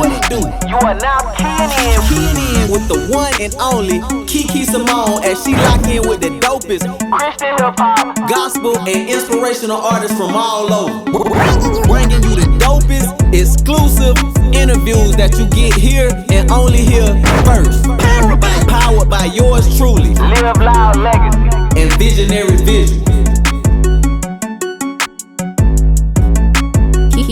what it do? You are now keying in. Keying in with the one and only Kiki Simone as she lock in with the dopest Christian hip hop. gospel and inspirational artists from all over. Bringing you the dopest, exclusive interviews that you get here and only here first. Powered by yours truly Live Loud Legacy. and Visionary Vision.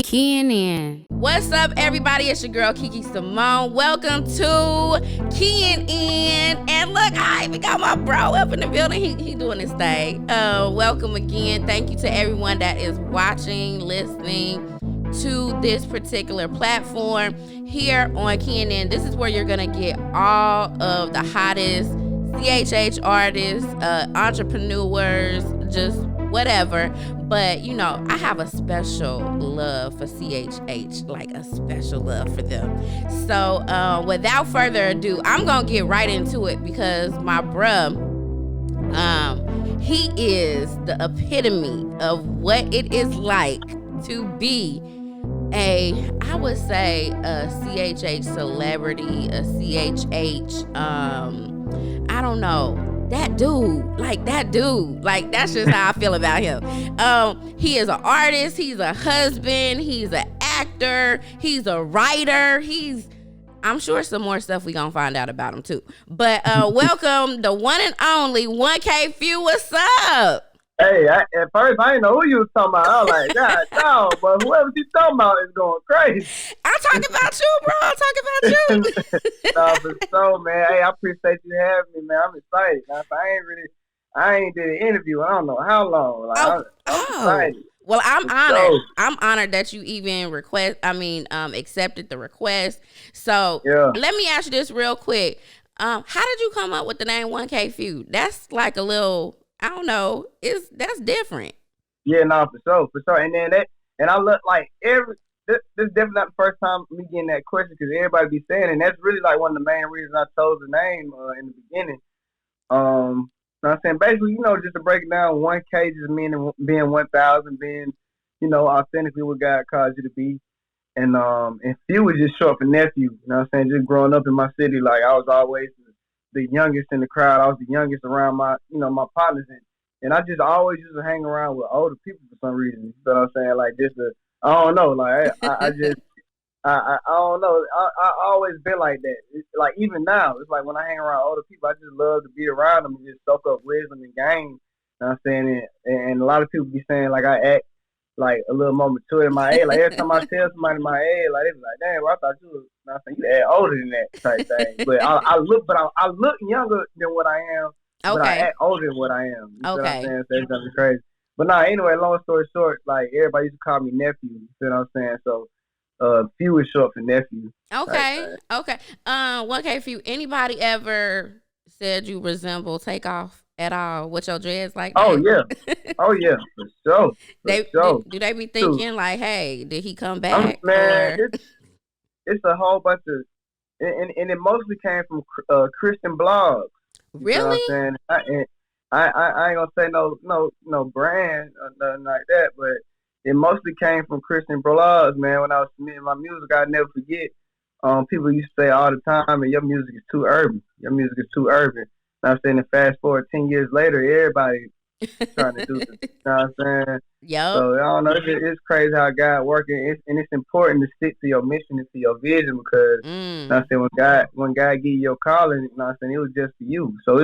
Qui'N In. What's up, everybody? It's your girl Kiki Simone. Welcome to Qui'N In. And look, I even got my bro up in the building. He doing his thing. Welcome again. Thank you to everyone that is watching, listening to this particular platform here on Qui'N In. This is where you're gonna get all of the hottest CHH artists, entrepreneurs, just whatever. But, you know, I have a special love for CHH, like a special love for them. So, without further ado, I'm going to get right into it because my bruh, he is the epitome of what it is like to be I would say a CHH celebrity, a CHH, I don't know. That dude, that's just how I feel about him. He is an artist, he's a husband, he's an actor, he's a writer, I'm sure some more stuff we gonna find out about him too. But welcome the one and only 1K Phew. What's up? Hey, at first I didn't know who you was talking about. I was like, God, no, but whoever you talking about is going crazy. I'm talking about you, bro. I'm talking about you. No, but so, man, hey, I appreciate you having me, man. I'm excited. Now, I ain't did an interview. I don't know how long. Like, I'm excited. Well, I'm honored. I'm honored that you even accepted the request. So Let me ask you this real quick. How did you come up with the name 1K Phew? That's like a little, I don't know. That's different. Yeah, no, for sure. And then I look like this is definitely not the first time me getting that question because everybody be saying it. And that's really like one of the main reasons I chose the name in the beginning. You know what I'm saying? Basically, you know, just to break it down, 1K just meaning being 1,000, being, you know, authentically what God calls you to be. And Phew was just short for nephew. You know what I'm saying? Just growing up in my city, like I was always the youngest in the crowd. I was the youngest around my partners. And I just always used to hang around with older people for some reason. You know what I'm saying? Like I don't know. Like I don't know. I always been like that. Like even now, it's like when I hang around older people, I just love to be around them and just soak up wisdom and game. You know what I'm saying? And a lot of people be saying like I act like a little more mature in my age. Like every time I tell somebody my age, like they be like, "Damn, well, I thought you was," you know what I'm saying, you act older than that type thing. But I look younger than what I am. Okay. But I act older than what I am. You know what I'm Okay. saying? So it's nothing crazy. But nah, anyway, long story short, like everybody used to call me nephew. You know what I'm saying? So Phew is short for nephew. Okay. 1K Phew. Anybody ever said you resemble Takeoff at all with your dreads like that? Oh yeah, for sure. Do they be thinking like, hey, did he come back? Man, it's a whole bunch of, and it mostly came from Christian blogs. Really? You know what I'm saying? I ain't gonna say no brand or nothing like that, but it mostly came from Christian blogs, man. When I was submitting my music, I'd never forget. People used to say all the time, "And your music is too urban. Your music is too urban." And I'm saying, and fast forward 10 years later, everybody trying to do this. You know what I'm saying? Yep. So I don't know. It's crazy how God working, and it's important to stick to your mission and to your vision because you know what I'm saying, when God give you your calling, you know what I'm saying, it was just for you. So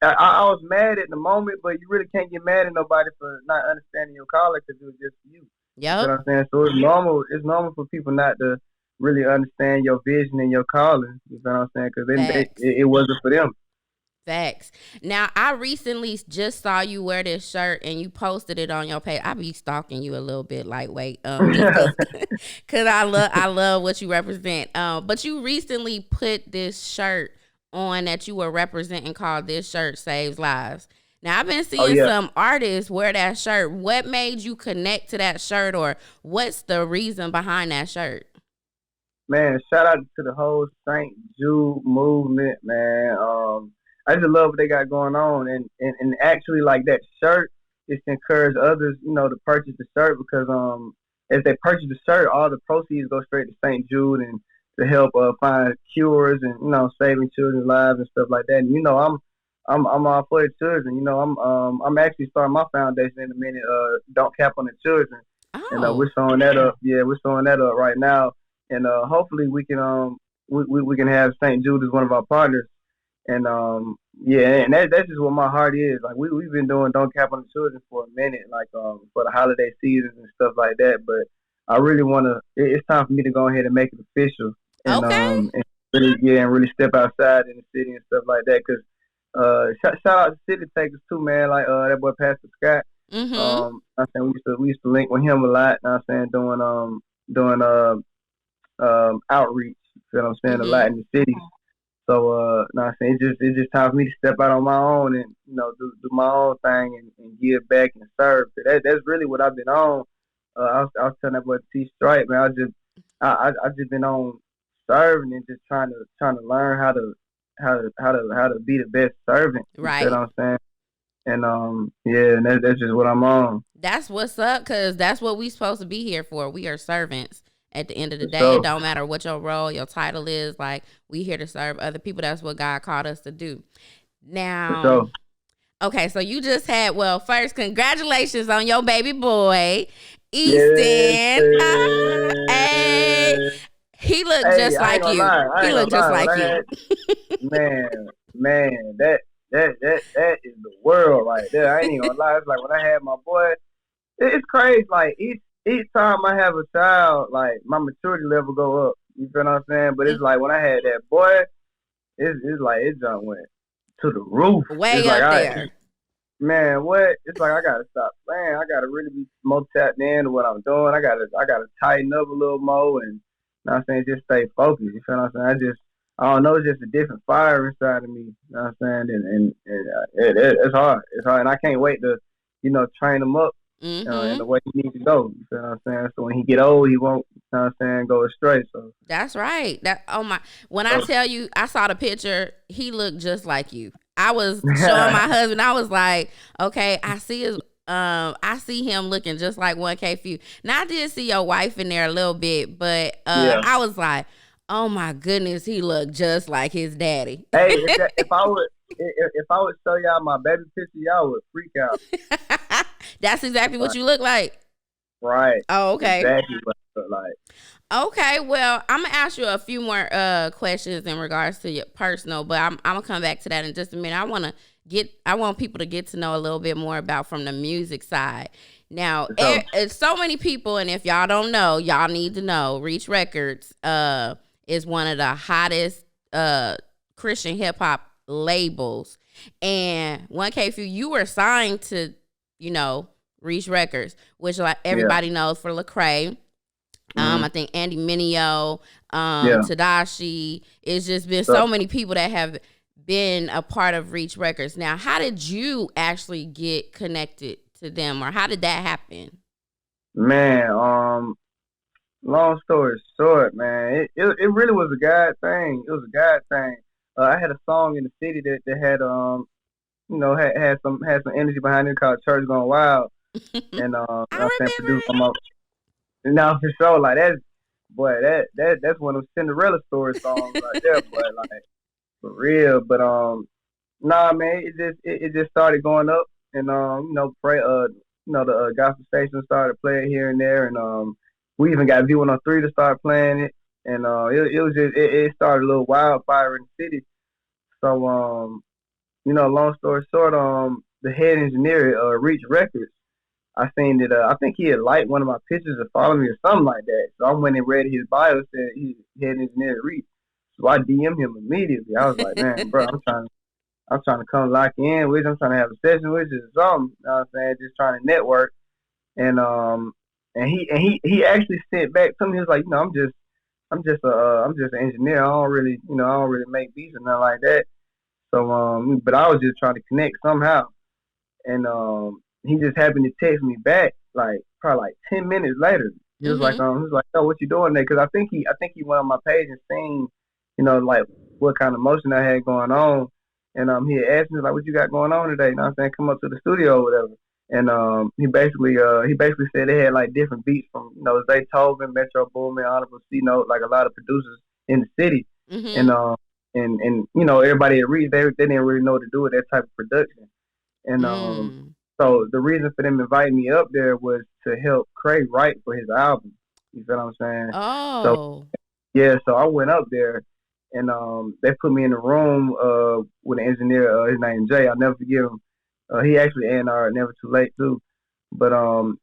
I was mad at the moment, but you really can't get mad at nobody for not understanding your calling because it was just for you. Yep. You know what I'm saying? So it's normal. It's normal for people not to really understand your vision and your calling. You know what I'm saying? Because it wasn't for them. Facts. Now, I recently just saw you wear this shirt and you posted it on your page. I be stalking you a little bit lightweight, because I love what you represent. But you recently put this shirt on that you were representing called "This Shirt Saves Lives." Now, I've been seeing some artists wear that shirt. What made you connect to that shirt, or what's the reason behind that shirt? Man, shout out to the whole St. Jude movement, man. I just love what they got going on, and actually, like that shirt is to encourage others, you know, to purchase the shirt because as they purchase the shirt, all the proceeds go straight to St. Jude and to help find cures and saving children's lives and stuff like that. And I'm all for the children. I'm actually starting my foundation in a minute. Don't Cap on the Children, and Oh, we're showing that up. Yeah, we're showing that up right now, and hopefully we can we can have St. Jude as one of our partners. And yeah, and that's just what my heart is. Like we've been doing Don't Cap on the Children for a minute, like for the holiday seasons and stuff like that. But I really wanna. It's time for me to go ahead and make it official, okay. and really and really step outside in the city and stuff like that. Cause shout out to City Takers too, man. Like that boy Pastor Scott. Mm-hmm. I think we used to link with him a lot. I'm saying doing outreach. You feel what I'm saying, a lot Mm-hmm. in the city. So, I'm saying it's just time for me to step out on my own and do my own thing and give back and serve. That's really what I've been on. I was telling that boy T Stripe, man. I just been on serving and just trying to learn how to be the best servant. You feel what Right. I'm saying? And yeah, and that's just what I'm on. That's what's up, because that's what we supposed to be here for. We are servants at the end of the day. It So don't matter what your role, your title is. Like, we here to serve other people. That's what God called us to do. Now, so okay, so you just had, well, first, congratulations on your baby boy, yes, Easton. Hey, he looked hey, just I ain't like gonna you. lie. I He ain't looked gonna just lie. When like I you. had man, that is the world right there. I ain't even gonna lie. It's like when I had my boy, it's crazy. Like each time I have a child, like my maturity level go up. You feel what I'm saying? But it's like when I had that boy, it's like it just went to the roof. It's Way like up there. man, what? It's like I gotta stop playing. I gotta really be more tapped into what I'm doing. I gotta tighten up a little more and you know what I'm saying, just stay focused. You feel what I'm saying? I don't know, it's just a different fire inside of me. You know what I'm saying? It's hard. It's hard, and I can't wait to train him up in Mm-hmm. the way he needs to go. You feel what I'm saying? So when he get old, he won't. You know what I'm saying? Go astray. So. That's right. That, oh my, when I so tell you, I saw the picture, he looked just like you. I was showing my husband, I was like, okay, I see him looking just like 1K Phew. Now I did see your wife in there a little bit, but yeah. I was like, oh my goodness, he looked just like his daddy. Hey, if I would show y'all my baby picture, y'all would freak out. That's exactly what Right. you look like. Right. Oh, okay. Exactly what I look like. Okay, well, I'm gonna ask you a few more questions in regards to your personal, but I'm gonna come back to that in just a minute. I want people to get to know a little bit more about from the music side. Now, So it's so many people, and if y'all don't know, y'all need to know. Reach Records is one of the hottest Christian hip hop labels, and 1K Phew, you were signed to Reach Records, which like everybody knows for Lecrae. I think Andy Mineo, yeah. Tadashi. It's just been so many people that have been a part of Reach Records. Now, how did you actually get connected to them, or how did that happen? Man, long story short, man, it really was a God thing. It was a God thing. I had a song in the city that had had some energy behind it called Church Gone Wild, and I I saying remember produced some. Now for sure, like that's one of those Cinderella story songs right there, but like for real. But nah, man, it just started going up, and pray the gospel station started playing here and there, and we even got V103 to start playing it, and it was just it started a little wildfire in the city. So long story short, the head engineer at Reach Records. I seen that. I think he had liked one of my pictures or followed me or something like that. So I went and read his bio. Said he's head engineer at Reach. So I DM him immediately. I was like, man, bro, I'm trying to come lock in with you. I'm trying to have a session with you or something. You know what I'm saying? Just trying to network. And he actually sent back to me. He was like, I'm just an engineer. I don't really make beats or nothing like that. So but I was just trying to connect somehow. And he just happened to text me back like probably like 10 minutes later. He was like, mm-hmm. oh, what you doing there? Because I think he went on my page and seen, like what kind of motion I had going on, and he had asked me like, what you got going on today? You know what I'm saying? Come up to the studio or whatever. And he basically said they had like different beats from Zaytoven, Metro Boomin, Honorable C Note, like a lot of producers in the city, and Mm-hmm. um and everybody at Reed they didn't really know what to do with that type of production, and Mm. so the reason for them inviting me up there was to help Craig write for his album. You feel what I'm saying? So Oh. yeah, so I went up there, and they put me in the room with an engineer. His name Jay. I'll never forget him. He actually A&R Never Too Late too. But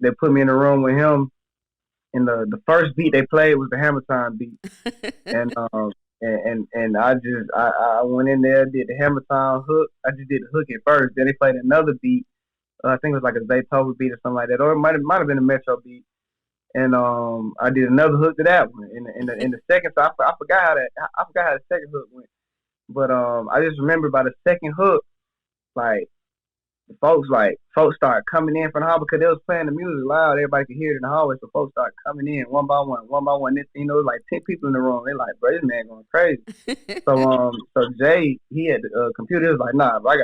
they put me in the room with him, and the first beat they played was the Hammer Time beat, and I went in there, did the Hammer Time hook. I just did the hook at first. Then they played another beat. I think it was like a Zaytoven beat or something like that, or it might have been a Metro beat. And I did another hook to that one. In the second, so I forgot how the second hook went. But I just remember by the second hook, like folks started coming in from the hall because they was playing the music loud. Everybody could hear it in the hallway, so folks started coming in one by one, one by one. This, it was like 10 people in the room. They like, bro, this man going crazy. So Jay, he had the computer. He was like, nah, bro, I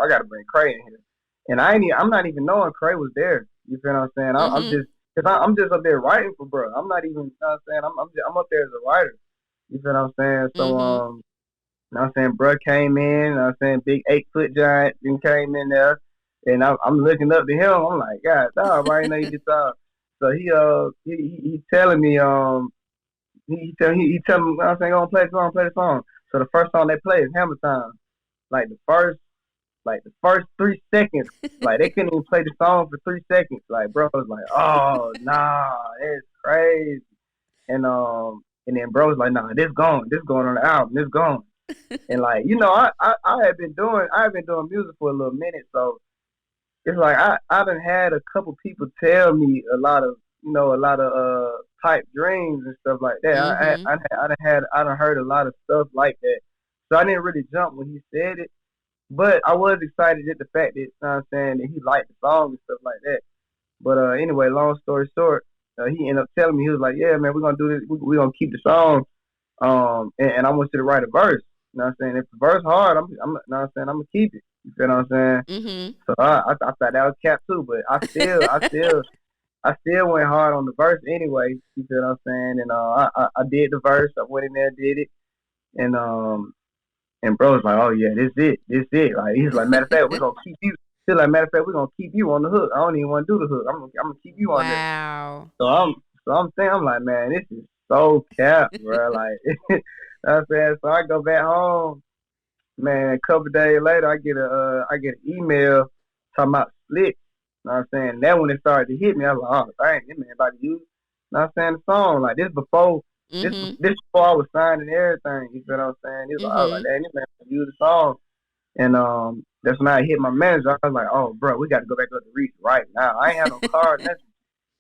gotta bring Cray in here. And I'm not even knowing Cray was there. You feel what I'm saying? I'm Mm-hmm. just, cause I'm just up there writing for bro. I'm not even, you know what I'm saying? I'm up there as a writer. You feel what I'm saying? So Mm-hmm. you know what I'm saying, bro came in. You know what I'm saying, big 8 foot giant, then came in there, and I'm looking up to him. I'm like, God, dog, I ain't know you could talk. So he telling me he telling me, you know what I'm saying, go on play the song. So the first song they play is Hammer Time. Like the first 3 seconds, like they couldn't even play the song for 3 seconds. Like bro was like, oh nah, it's crazy. And then bro was like, nah, this going on the album, this gone. And like, I have been doing music for a little minute, so it's like I done had a couple people tell me a lot of pipe dreams and stuff like that. Mm-hmm. I done heard a lot of stuff like that. So I didn't really jump when he said it, but I was excited at the fact that, you know what I'm saying, that he liked the song and stuff like that. But anyway, long story short, he ended up telling me, he was like, yeah, man, we're gonna do this. We're gonna keep the song. And I want you to write a verse. You know what I'm saying? If the verse hard, I'm you know what I'm saying, I'm gonna keep it. You feel what I'm saying? Mm-hmm. So I thought that was cap too, but I still went hard on the verse anyway. You feel what I'm saying? And I did the verse. I went in there, did it, and bro was like, oh yeah, this it. Like he's like, matter of fact, we're gonna keep you. He's like, matter of fact, we're gonna keep you on the hook. I don't even want to do the hook. I'm gonna keep you on there. Wow. So I'm saying, I'm like, man, this is so cap, bro. Like, you know what I'm saying? So I go back home, man. A couple days later, I get an email talking about split. You know what I'm saying? That when it started to hit me, I was like, oh, dang, this man about to use. You know what I'm saying? The song like this Mm-hmm. this before I was signed and everything. You feel what I'm saying? I was like, Mm-hmm. dang, this man about to use the song. And that's when I hit my manager. I was like, oh, bro, we got to go back up to Reach right now. I ain't have no car, nothing.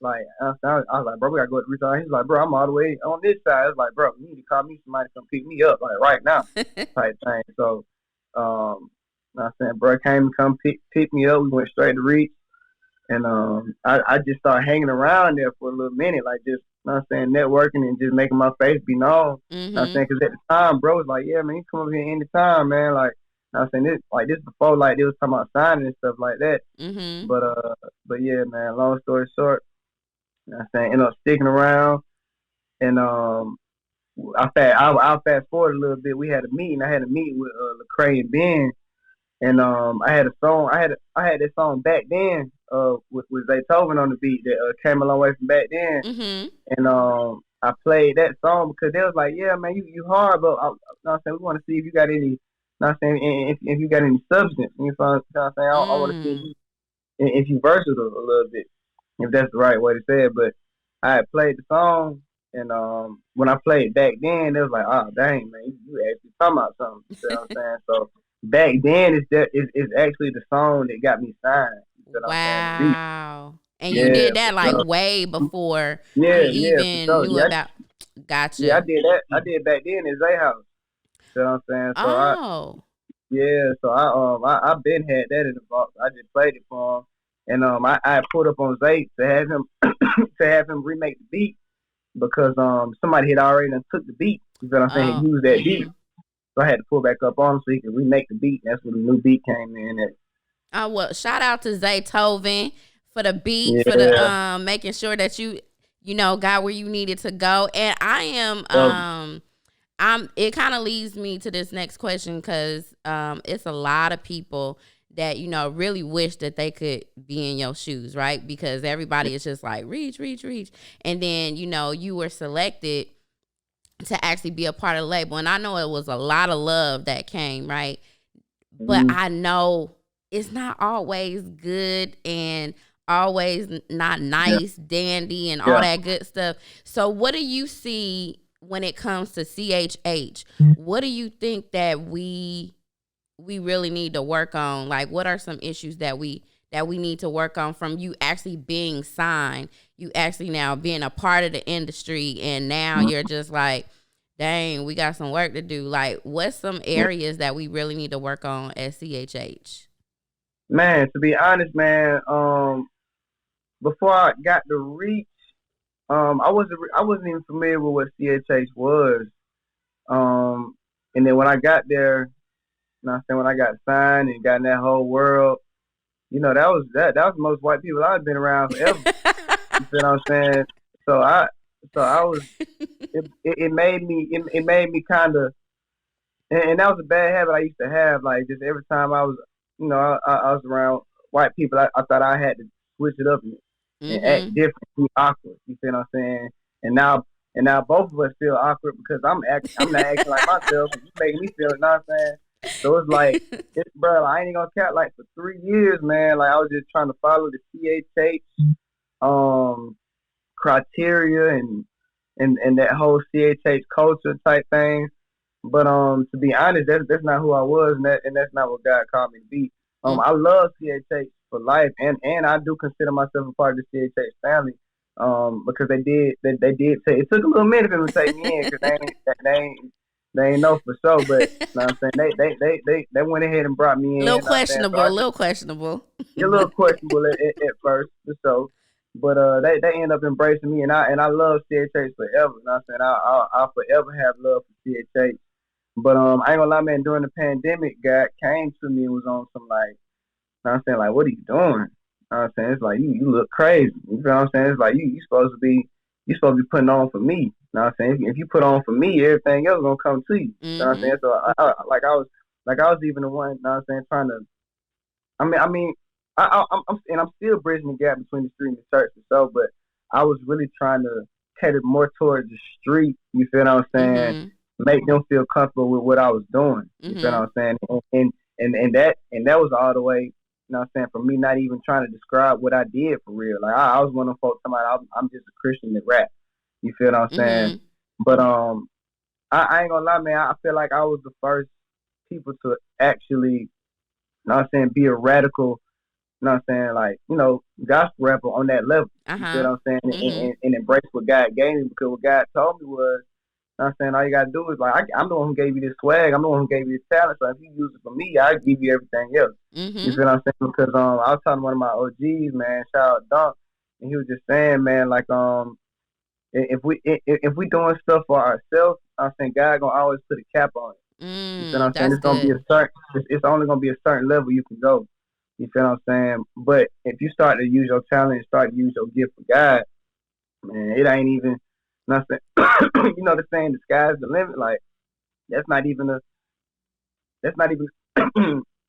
Like, I was like, bro, we gotta go to research. He's like, bro, I'm all the way on this side. It's like, bro, you need to call me somebody to come pick me up, like right now, type thing. So, I said, bro, came and come pick me up. We went straight to Reach, and I just started hanging around there for a little minute, like just, you know what I'm saying, networking and just making my face be known. You know what I'm Mm-hmm. saying, because at the time, bro was like, yeah, man, you come over here anytime, man. Like, you know what I'm saying, this before, like, they was talking about signing and stuff like that. Mm-hmm. But yeah, man. Long story short. You know what I'm saying, ended up sticking around, and I'll fast forward a little bit. We had a meeting. I had a meeting with Lecrae and Ben, and I had a song. I had this song back then with Zaytoven on the beat that came a long way from back then, Mm-hmm. and I played that song because they was like, yeah, man, you hard, but you know what I'm saying, we want to see if you got any. You know what I'm saying, if you got any substance. You know what I'm saying? I want to see Mm. if you versatile a little bit, if that's the right way to say it. But I had played the song, and when I played back then, it was like, oh dang man, you actually talking about something. You know what I'm saying? So back then, it's actually the song that got me signed. You know what I'm saying? The beat. Wow. And you Yeah, did that for like sure. way before you Yeah, for even sure. knew Yeah, about. yeah, I Gotcha. did that. I did back then in Zay House. You know what I'm saying? Oh. So I been had that in the box. I just played it for him, and I put up on Zay to have him remake the beat because somebody had already done took the beat. You know what I'm saying? He Oh. used that beat, Mm-hmm. so I had to pull back up on him so he could remake the beat. That's when the new beat came in. Oh well, shout out to Zaytoven for the beat, for the making sure that you know got where you needed to go. And I am it kind of leads me to this next question because it's a lot of people that really wish that they could be in your shoes, right? Because everybody is just like reach, and then you were selected to actually be a part of the label, and I know it was a lot of love that came, right? But I know it's not always good and always not nice, dandy, and all that good stuff. So what do you see when it comes to CHH? What do you think that we really need to work on? Like, what are some issues that we need to work on from you actually being signed, you actually now being a part of the industry, and now you're just like, dang, we got some work to do. Like, what's some areas that we really need to work on at CHH? Man, to be honest, man, before I got the reach, I wasn't even familiar with what CHH was. And then when I got there, when I got signed and got in that whole world, that was the most white people I've been around forever. You feel what I'm saying? So I was, it made me kind of, and that was a bad habit I used to have. Like, just every time I was, I was around white people, I thought I had to switch it up and act different, be awkward. You feel what I'm saying? And now both of us feel awkward because I'm not acting like myself, and you making me feel, you know what I'm saying? So it's like, bro, I ain't gonna count. Like, for 3 years, man, like, I was just trying to follow the CHH criteria and that whole CHH culture type thing. But to be honest, that's not who I was, and that's not what God called me to be. I love CHH for life, and I do consider myself a part of the CHH family. Because they did say it took a little minute for them to take me in, because they ain't know for sure, but you know what I'm saying, they went ahead and brought me in. A little questionable. A little questionable at first, for sure. But they end up embracing me, and I love CHH forever. You know what I'm saying? I'll forever have love for CHH. But I ain't gonna lie, man, during the pandemic, God came to me and was on some, like, you know what I'm saying, like, what are you doing? You know what I'm saying? It's like, you look crazy. You feel what I'm saying? It's like, you supposed to be putting on for me. You know what I'm saying? If you put on for me, everything else gonna come to you. You know what I'm saying? So I was even the one, you know what I'm saying, trying to, I'm still bridging the gap between the street and the church and so, but I was really trying to cater more towards the street. You feel what I'm saying? Make them feel comfortable with what I was doing. You feel what I'm saying? And that was all the way, you know what I'm saying, for me not even trying to describe what I did for real. Like, I was one of them folks talking about I'm just a Christian that rap. You feel what I'm saying? But I ain't gonna lie, man, I feel like I was the first people to actually, you know what I'm saying, be a radical, you know what I'm saying, like, gospel rapper on that level. You feel what I'm saying? And embrace what God gave me, because what God told me was, you know what I'm saying, all you gotta do is, like, I'm the one who gave you this swag, I'm the one who gave you this talent, so if you use it for me, I'll give you everything else. You feel what I'm saying? Because I was talking to one of my OGs, man, shout out Dunk, and he was just saying, man, like, if we doing stuff for ourselves, I'm saying God gonna always put a cap on it. You feel what I'm saying? It's gonna be it's only gonna be a certain level you can go. You feel what I'm saying? But if you start to use your talent and start to use your gift for God, man, it ain't even nothing. The saying, the sky's the limit. Like, that's not even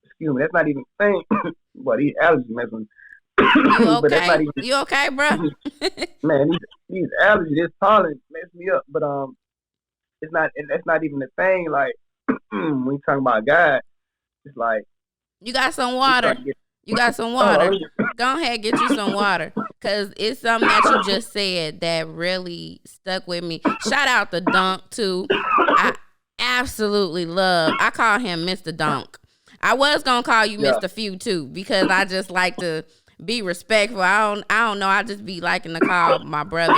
excuse me, that's not even a thing. Boy, these allergies messing. You okay? But that's not even, you okay, bro? Man, these allergies, this pollen mess me up. But that's not even a thing. Like, when you talking about God, it's like, you got some water. You got some water. Go ahead, get you some water. Because it's something that you just said that really stuck with me. Shout out to Dunk, too. I absolutely love. I call him Mr. Dunk. I was going to call you Mr. Phew, too, because I just like to be respectful. I don't know. I just be liking to call my brothers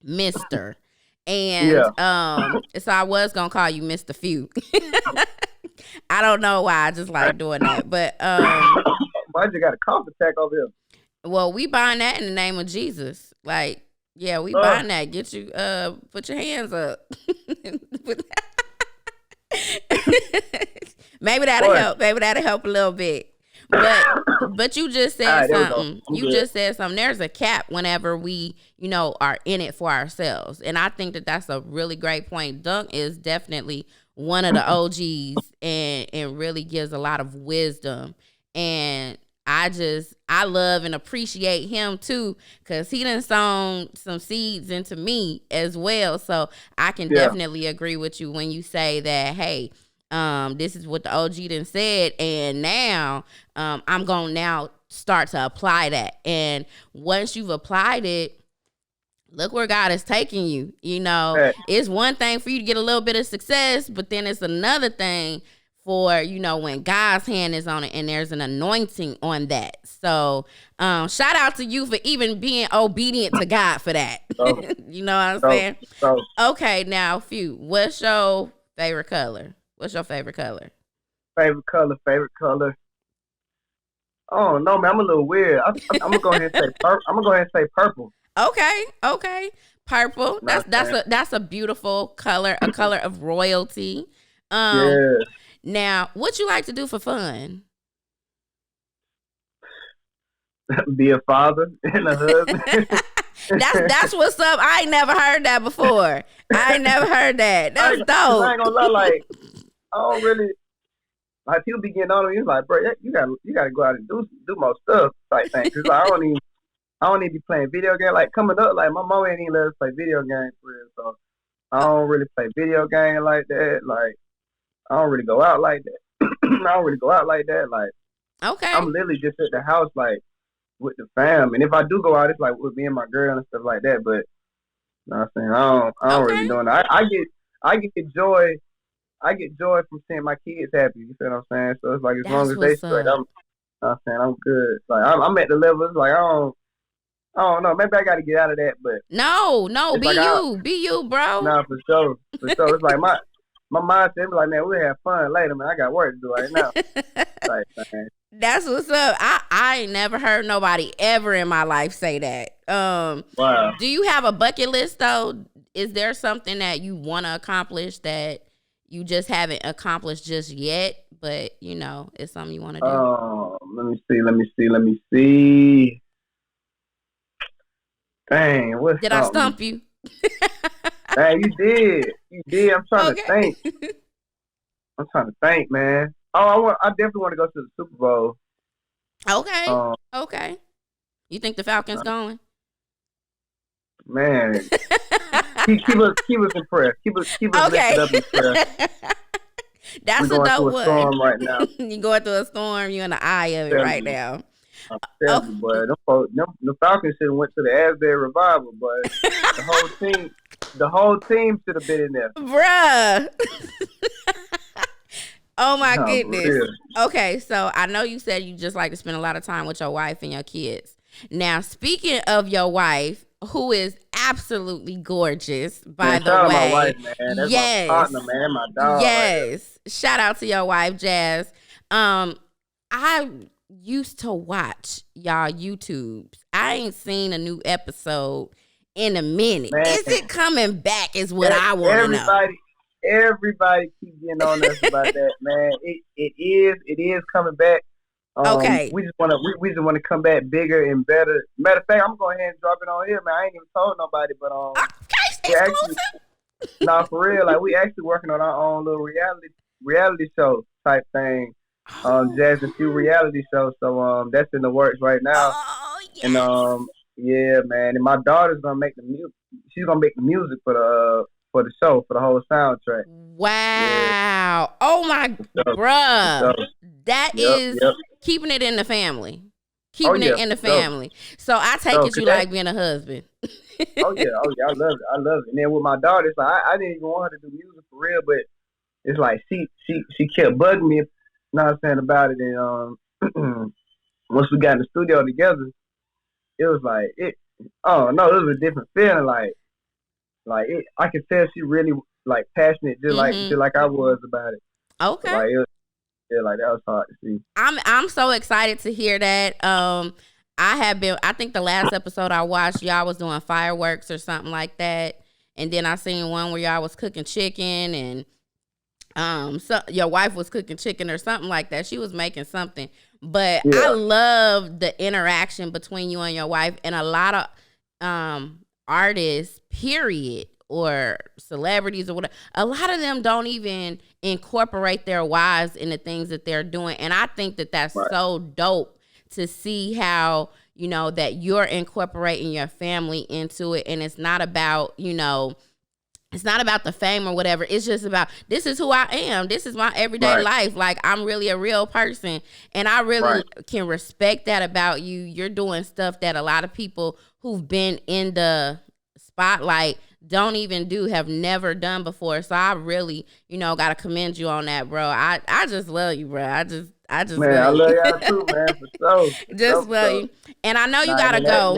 Mr. And so I was going to call you Mr. Phew. I don't know why. I just like doing that. But why you got a cough attack over here? Well, we buying that in the name of Jesus. Like, yeah, we buying that. Get you put your hands up. Maybe that'll help. Maybe that'll help a little bit. But you just All said right, there we go. something. I'm You good. just said something. There's a cap whenever we, are in it for ourselves. And I think that that's a really great point. Dunk is definitely one of the OGs and really gives a lot of wisdom. And I love and appreciate him too, because he done sown some seeds into me as well. So I can definitely agree with you when you say that, hey, this is what the OG done said, and now I'm gonna now start to apply that. And once you've applied it, look where God is taking you. It's one thing for you to get a little bit of success, but then it's another thing for, when God's hand is on it and there's an anointing on that. So shout out to you for even being obedient to God for that. You know what I'm saying? Okay, now, Phew, what's your favorite color? What's your favorite color? Favorite color. Oh no, man, I'm a little weird. I'm gonna go ahead and say purple. I'm gonna go ahead and say purple. Okay. Purple. That's a beautiful color, a color of royalty. Yeah. Now, what you like to do for fun? Be a father and a husband. That's what's up. I ain't never heard that before. I ain't never heard that. That's dope. I ain't gonna lie, like I don't really like people be getting on me. He's like, bro, you gotta go out and do more stuff type thing. Cause like, I don't even be playing video games. Like coming up, like my mom ain't even let us play video games for real. So I don't really play video games like that. Like I don't really go out like that. Like okay, I'm literally just at the house like with the fam. And if I do go out, it's like with me and my girl and stuff like that. But you know what I'm saying? I don't really doing that. I get joy from seeing my kids happy. You feel what I'm saying? So it's like as long as they straight, I'm good. Like I'm at the levels like I don't know. Maybe I got to get out of that, but no, be you, bro. Nah, for sure. It's like my mindset be like, man, we'll have fun later, man. I got work to do right now. Like, man. That's what's up. I ain't never heard nobody ever in my life say that. Wow. Do you have a bucket list though? Is there something that you want to accomplish that you just haven't accomplished just yet, but it's something you want to do? Let me see. Dang, what's Did I stump you? Dang, you did. I'm trying to think, man. Oh, I definitely want to go to the Super Bowl. Okay. You think the Falcons going? Man, keep us impressed. Keep us lifted up in prayer. That's We're a dope one. We're going through a storm right now. You're going through a storm. You're in the eye of it right now. I'm telling you, boy. The Falcons should have went to the Asbury Revival, but the whole team should have been in there. Bruh. Oh my goodness. Okay, so I know you said you just like to spend a lot of time with your wife and your kids. Now, speaking of your wife, who is absolutely gorgeous, by the way. My wife, man. That's my partner, man. My dog. Yes. Right, shout out to your wife, Jazz. I used to watch y'all YouTubes. I ain't seen a new episode in a minute. Man. Is it coming back is what I want to know. Everybody keep getting on us about that, man. It is coming back. Okay. We just wanna come back bigger and better. Matter of fact, I'm going ahead and drop it on here, man. I ain't even told nobody, but for real, like we actually working on our own little reality show type thing. Jazz and Phew reality show. So that's in the works right now. Oh, yes. And yeah, man. And my daughter's gonna make the music. She's gonna make the music for the show, for the whole soundtrack. Wow. Yeah. Oh my bruh. That is keeping it in the family. Keeping it in the family. So I take it you like being a husband. Oh yeah, I love it. And then with my daughter, it's like I didn't even want her to do music for real, but it's like she kept bugging me, you know what I'm saying, about it. And once we got in the studio together, it was like it was a different feeling. Like it, I could tell she really like passionate, just like I was about it. Okay. So, like that was hard to see. I'm so excited to hear that. I think the last episode I watched, y'all was doing fireworks or something like that. And then I seen one where y'all was cooking chicken and so your wife was cooking chicken or something like that. She was making something. But I Yeah. love the interaction between you and your wife, and a lot of artists, period, or celebrities or whatever. A lot of them don't even incorporate their wives in the things that they're doing, and I think that that's Right. so dope to see how that you're incorporating your family into it, and it's not about it's not about the fame or whatever. It's just about, this is who I am. This is my everyday Right. life. Like, I'm really a real person. And I really Right. can respect that about you. You're doing stuff that a lot of people who've been in the spotlight don't even do, have never done before. So I really, got to commend you on that, bro. I just love you, bro. I just Man, I love love you. y'all too, man, for sure. For Just sure, for love sure. you. And I know you Nah, got to go.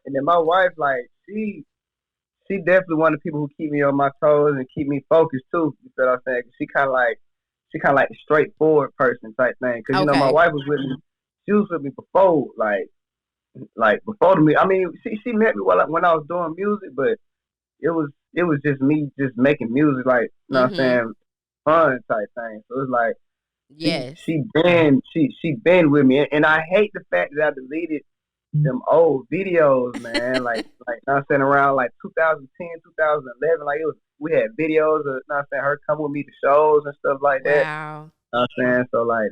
and then my wife, like, she definitely one of the people who keep me on my toes and keep me focused too. You feel what I'm saying? 'Cause she kind of like the straightforward person type thing. Cause my Okay. wife was with me. She was with me before, like before me. I mean, she met me when I was doing music, but it was just me just making music, like, you know what I'm Mm-hmm. saying, fun type thing. So it's like Yes. she been with me, and I hate the fact that I deleted them old videos, man. Like, you know what I'm saying, around like 2010, 2011, like we had videos of, you know what I'm saying, her coming with me to shows and stuff like that. Wow. You know what I'm saying? So like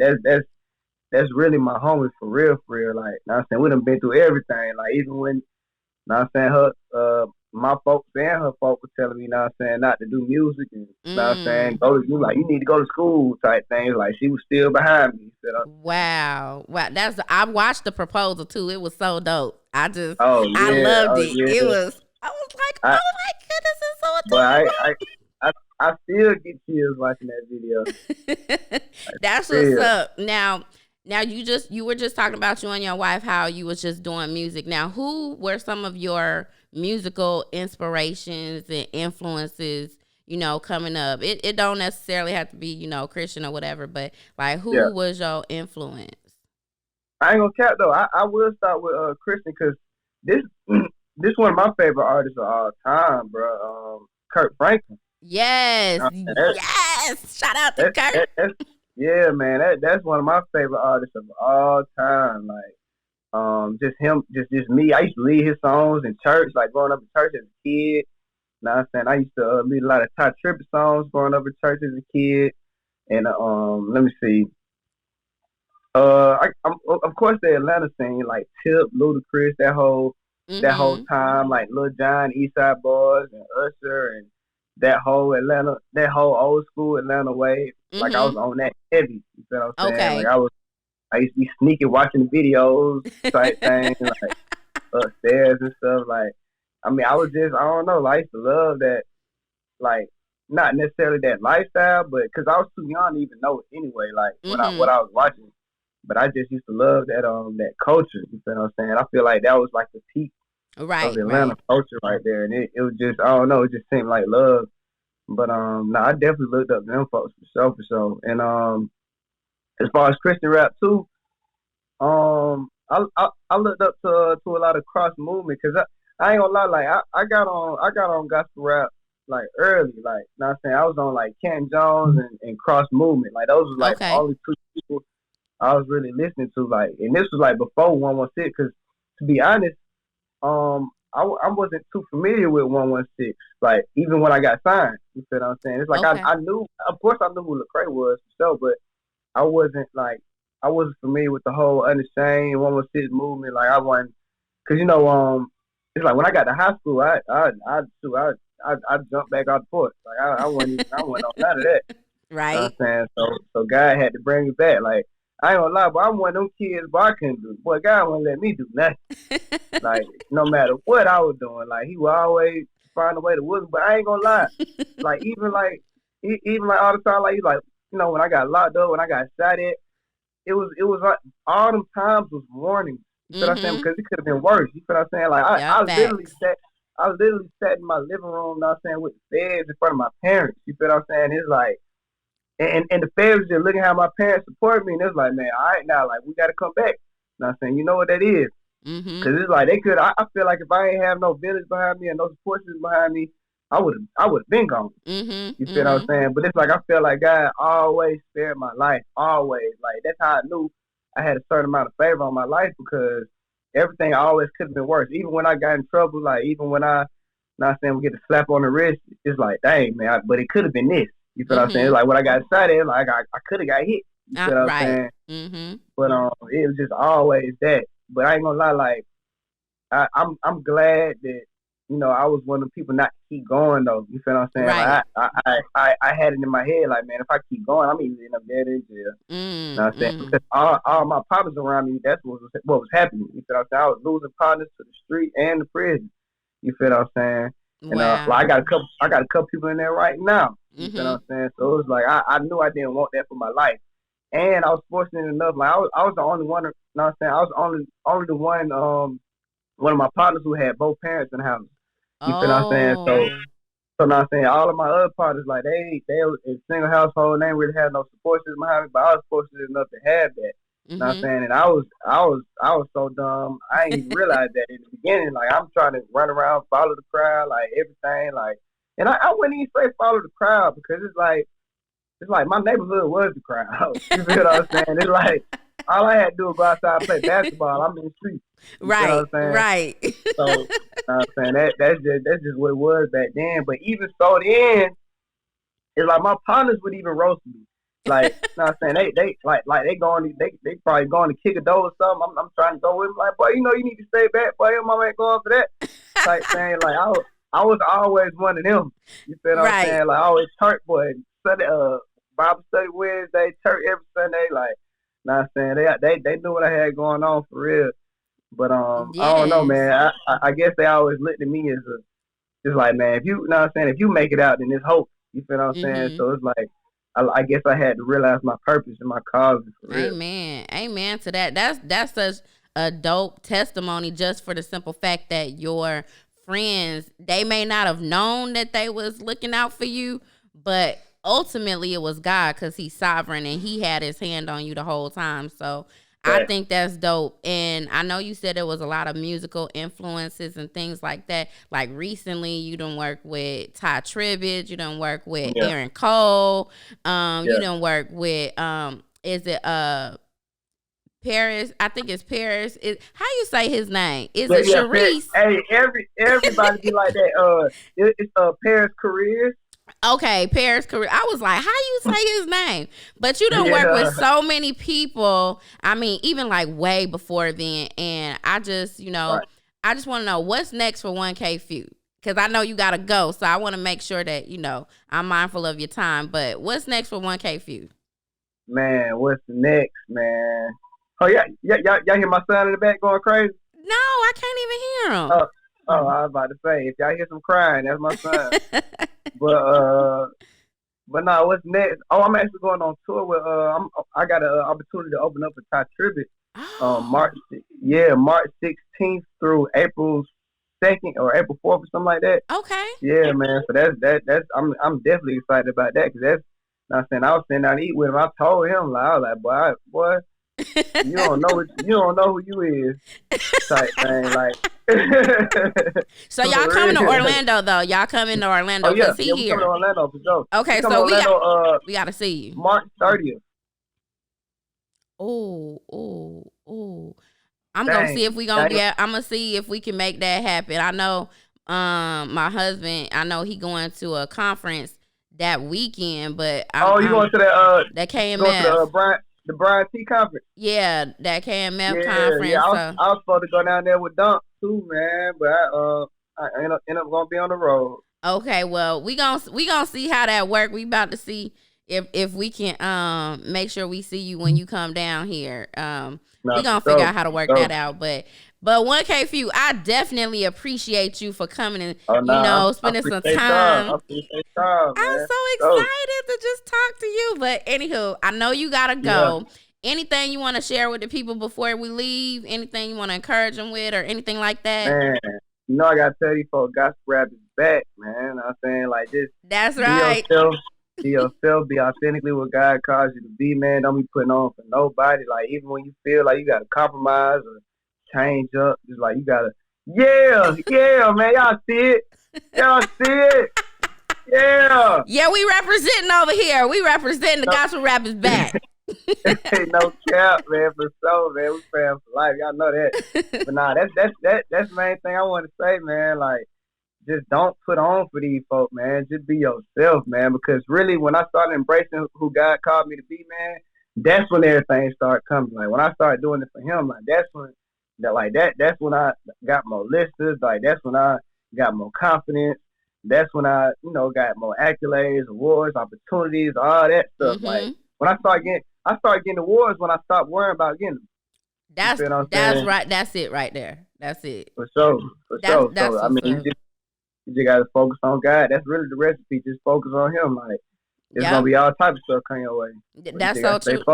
that's really my homies for real, for real. Like, you know what I'm saying, we done been through everything. Like, even when, you know what I'm saying, my folks and her folks were telling me, you know what I'm saying, not to do music, and, you know what I'm saying, you need to go to school type things. Like, she was still behind me. Wow. I watched the proposal too. It was so dope. I Yeah, loved oh it. yeah. I was like, I, oh my goodness, it's so but adorable. I still get chills watching that video. That's what's Still. up. Now you were just talking about you and your wife, how you was just doing music. Now, who were some of your musical inspirations and influences, coming up? It don't necessarily have to be, Christian or whatever, but like, who Yeah. was your influence? I ain't gonna cap though. I will start with Christian, because this this one of my favorite artists of all time, bro. Kurt Franklin. Yes. That, Yes. Shout out to that, Kurt. that's yeah, man. That's one of my favorite artists of all time. Like, just him, just me. I used to lead his songs in church, like growing up in church as a kid. You know what I'm saying? I used to lead a lot of Ty Trippett songs growing up in church as a kid. And let me see. Of course, the Atlanta scene, like Tip, Ludacris, that whole Mm-hmm. time, like Lil Jon, Eastside Boys, and Usher, and that whole Atlanta, that whole old school Atlanta wave. Like, I was Mm-hmm. on that heavy. You know what I'm saying? Like, Okay. I used to be sneaking watching the videos type thing, like upstairs and stuff. Like, I mean, I don't know. Like, I used to love that, like, not necessarily that lifestyle, but because I was too young to even know it anyway. Like, what Mm-hmm. I was watching. But I just used to love that culture. You know what I'm saying? I feel like that was like the peak of Right, the Atlanta right. culture right there, and it was just, I don't know, it just seemed like love. But no, I definitely looked up to them folks for sure, for sure. And as far as Christian rap too, I looked up to a lot of cross movement, because I ain't gonna lie, like, I got on gospel rap like early, like, you know what I'm saying, I was on like Ken Jones and cross movement, like those was like the Okay. only two people I was really listening to, like, and this was like before 116, because to be honest, I wasn't too familiar with 116, like, even when I got signed. You feel what I'm saying? It's like Okay. I knew, of course, I knew who Lecrae was for sure, but I wasn't like I wasn't familiar with the whole Unashamed 116 movement. Like, I wasn't, because it's like when I got to high school, I jumped back out the porch. Like, I wasn't on none of that. You know what Right. I'm saying? So God had to bring me back. Like, I ain't gonna lie, but I'm one of them kids, but I couldn't do. Boy, God wouldn't let me do nothing. Like, no matter what I was doing, like, He would always find a way to whoop me. But I ain't gonna lie, like, even like all the time, like, like, when I got locked up, when I got shot at, it was like all them times was warnings. You feel what I'm saying? Mm-hmm. Because it could have been worse. You feel what I'm saying? Like, Yeah, facts. I literally sat in my living room, you know what I'm saying, with the feds in front of my parents. You feel what I'm saying? It's like, and the feds just looking how my parents support me, and it's like, man, all right, now, like, we got to come back. You know what I'm saying? You know what that is? Mm-hmm. Because it's like they could. I feel like if I ain't have no village behind me and no support system behind me, I would have been gone. Mm-hmm. You feel what I'm Mm-hmm. saying? But it's like I feel like God always spared my life, always. Like, that's how I knew I had a certain amount of favor on my life because everything always could have been worse. Even when I got in trouble, like even when I, not saying we get a slap on the wrist, it's like, dang man, but it could have been this. You feel what I'm saying? It's like when I got excited, like I could have got hit. You feel what I'm saying? Mm-hmm. But it was just always that. But I ain't gonna lie, like I'm glad that I was one of the people not to keep going though. You feel what I'm saying? Right. Like I had it in my head like, man, if I keep going, I'm even end up dead in jail. You know what I'm saying? Because all my partners around me, that's what was happening. You feel what I'm saying? I was losing partners to the street and the prison. You feel what I'm saying? And wow. like I got a couple people in there right now. You feel what I'm saying? So it was like I knew I didn't want that for my life. And I was fortunate enough, like I was the only one, you know what I'm saying? I was only the one of my partners who had both parents in the house. You feel what I'm saying? So now I'm saying all of my other partners, like they was in single household, they didn't really have no support system behind me, but I was fortunate enough to have that. You know what I'm saying? And I was so dumb. I didn't even realize that in the beginning. Like I'm trying to run around, follow the crowd, like everything, like, and I wouldn't even say follow the crowd because it's like my neighborhood was the crowd. You feel what I'm saying? It's like all I had to do was go outside and play basketball. I'm in the street. Right, right. So, you know what I'm saying? That's just what it was back then. But even so then, it's like my partners would even roast me. Like, you know what I'm saying? They they probably going to kick a door or something. I'm trying to go with them. Like, boy, you need to stay back, boy. Your mama ain't going for that. Type thing. Like, I was always one of them. You feel what I'm saying? Like, I always church, boy. Sunday, Bible study Wednesday, church every Sunday. Like, you know what I'm saying? They knew what I had going on for real. But I don't know, man. I guess they always looked at me as it's like, man, if you know what I'm saying, if you make it out, then there's hope. You feel what I'm saying? So it's like, I guess I had to realize my purpose and my cause. For real. Amen to that. That's such a dope testimony, just for the simple fact that your friends, they may not have known that they was looking out for you, but ultimately it was God, because he's sovereign and he had his hand on you the whole time. So I think that's dope. And I know you said there was a lot of musical influences and things like that. Like recently you done work with Ty Tribbett, you done work with Aaron Cole, you done work with is it Paris? I think it's Paris. How you say his name? Is it Sharice? Hey, everybody be like that. It's Paris Careers. Okay, Paris Career. I was like, how you say his name? But you don't work with so many people. I mean, even like way before then. And I just, I just want to know what's next for 1K Phew. Because I know you got to go. So I want to make sure that, I'm mindful of your time. But what's next for 1K Phew? Man, what's next, man? Oh, y'all hear my son in the back going crazy? No, I can't even hear him. I was about to say, if y'all hear some crying, that's my son. But no, what's next? Oh, I'm actually going on tour with I got an opportunity to open up with Ty Tribbett. March 16th through April 2nd or April 4th or something like that. Okay. Yeah, man. So that's I'm definitely excited about that, because that's, you know what I'm saying, I was sitting down to eat with him. I told him, like, I was like, boy, you don't know who you is, type thing, like. So y'all coming to Orlando though? Y'all coming to Orlando? Oh yeah, he we here. coming to Orlando for sure. Okay, so we got to see you March 30th. Oh. I'm gonna see if we gonna get. I'm gonna see if we can make that happen. I know, my husband. I know he going to a conference that weekend, but you going to that KMF? Going to the Brian T conference. Yeah, that KMF conference. Yeah, I was supposed to go down there with Dunk too, man, but I end up gonna be on the road. Okay, well, we gonna see how that work. We about to see if we can make sure we see you when you come down here. We gonna figure out how to work that out. But 1K Phew, I definitely appreciate you for coming and spending some time. I'm so excited to just talk to you. But anywho, I know you gotta go. Yeah. Anything you want to share with the people before we leave? Anything you want to encourage them with, or anything like that? Man, I gotta tell you, folks, gospel rap is back, man. You know what I'm saying, like this. That's right. Be yourself, be authentically what God calls you to be, man. Don't be putting on for nobody. Like, even when you feel like you gotta compromise or change up, just like you gotta, man. Y'all see it? Yeah. Yeah, we representing over here. We representing the gospel rap is back. Ain't no cap, man, for sure, man. We fam for life. Y'all know that. But nah, that's the main thing I want to say, man. Like, just don't put on for these folk, man. Just be yourself, man. Because really, when I started embracing who God called me to be, man, that's when everything started coming. Like when I started doing it for Him, like that's when I got more listeners. Like that's when I got more confidence. That's when I, got more accolades, awards, opportunities, all that stuff. Like when I started getting awards when I stopped worrying about getting them. That's you feel what I'm that's saying? right. That's it right there. That's it. For sure, for sure. That's So I mean, you just gotta focus on God. That's really the recipe. Just focus on Him. Like it's gonna be all type of stuff coming your way. That's so true.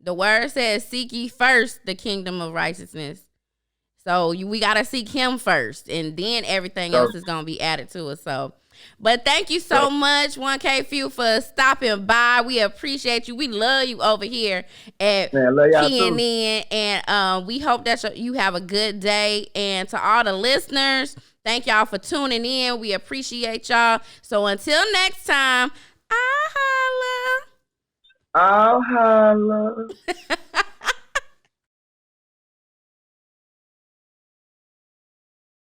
The word says, "Seek ye first the kingdom of righteousness." So we gotta seek Him first, and then everything else is gonna be added to us. So, but thank you so much, 1K Phew, for stopping by. We appreciate you. We love you over here at Qui'N In, and we hope that you have a good day. And to all the listeners, thank y'all for tuning in. We appreciate y'all. So until next time, I'll holla.